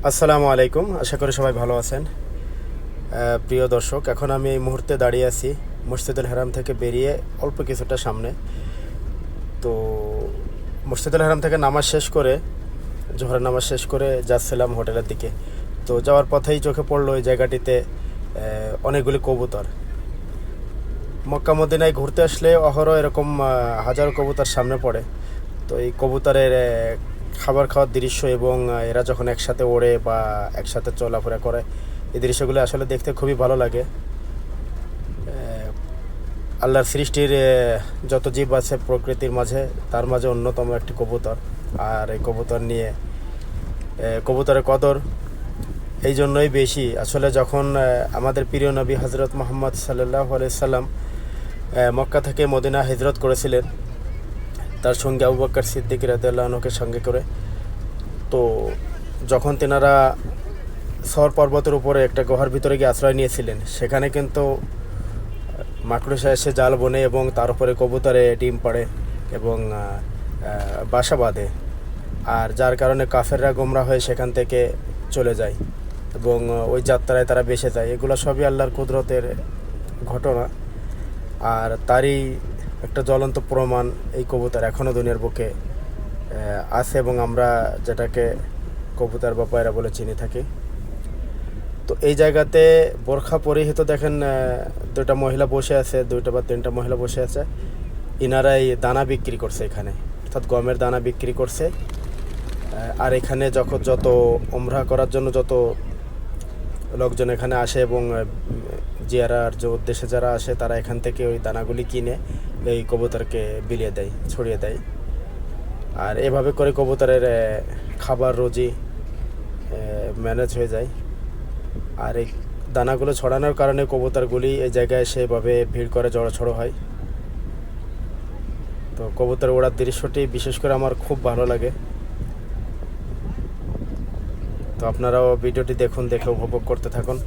আসসালামু আলাইকুম, আশা করি সবাই ভালো আছেন। প্রিয় দর্শক, এখন আমি এই মুহূর্তে দাঁড়িয়ে আছি মসজিদুল হারাম থেকে বেরিয়ে অল্প কিছুটা সামনে। তো মসজিদুল হারাম থেকে নামাজ শেষ করে, জোহরের নামাজ শেষ করে যাচ্ছিলাম হোটেলের দিকে। তো যাওয়ার পথেই চোখে পড়লো ওই জায়গাটিতে অনেকগুলি কবুতর। মক্কা মদিনায় ঘুরতে আসলে অহরহ এরকম হাজারো কবুতর সামনে পড়ে। তো এই কবুতরের খাবার খাওয়ার দৃশ্য এবং এরা যখন একসাথে ওড়ে বা একসাথে চলাফেরা করে, এই দৃশ্যগুলো আসলে দেখতে খুবই ভালো লাগে। আল্লাহর সৃষ্টির যত জীব আছে প্রকৃতির মাঝে, তার মাঝে অন্যতম একটি কবুতর। আর এই কবুতর নিয়ে কবুতরের কদর এই জন্যই বেশি। আসলে যখন আমাদের প্রিয় নবী হজরত মুহাম্মদ সাল্লাল্লাহু আলাইহি সাল্লাম মক্কা থেকে মদিনা হিজরত করেছিলেন, তার সঙ্গে আবু বকর সিদ্দিক রাদিয়াল্লাহু আনহুকে সঙ্গে করে। তো যখন তেনারা সর পর্বতের উপরে একটা গুহার ভিতরে গিয়ে আশ্রয় নিয়েছিলেন, সেখানে কিন্তু মাকড়সা এসে জাল বনে এবং তার উপরে কবুতরে ডিম পাড়ে এবং বাসা বাঁধে। আর যার কারণে কাফেররা গোমরা হয়ে সেখান থেকে চলে যায় এবং ওই যাত্রায় তারা বেঁচে যায়। এগুলো সবই আল্লাহর কুদরতের ঘটনা। আর তারই একটা জ্বলন্ত প্রমাণ এই কবুতর এখনও দুনিয়ার বুকে আছে এবং আমরা যেটাকে কবুতর বা পায়রা বলে চিনি থাকি। তো এই জায়গাতে বোরখা পরিহিত দেখেন দুইটা মহিলা বসে আছে, দুইটা বা তিনটা মহিলা বসে আছে। ইনারাই দানা বিক্রি করছে এখানে, অর্থাৎ গমের দানা বিক্রি করছে। আর এখানে যখন যত উমরা করার জন্য যত লোকজন এখানে আসে এবং জিয়ারার যে উদ্দেশ্যে যারা আসে, তারা এখান থেকে ওই দানাগুলি কিনে এই কবুতরকে বিলিয়ে দেয়, ছড়িয়ে দেয়। আর এভাবে করে কবুতরের খাবার রোজি ম্যানেজ হয়ে যায়। আর এই দানাগুলো ছড়ানোর কারণে কবুতরগুলি এই জায়গায় সেভাবে ভিড় করে জড়োছড়ো হয়। তো কবুতর ওড়ার দৃশ্যটি বিশেষ করে আমার খুব ভালো লাগে। তো আপনারাও ভিডিওটি দেখুন, দেখে উপভোগ করতে থাকুন।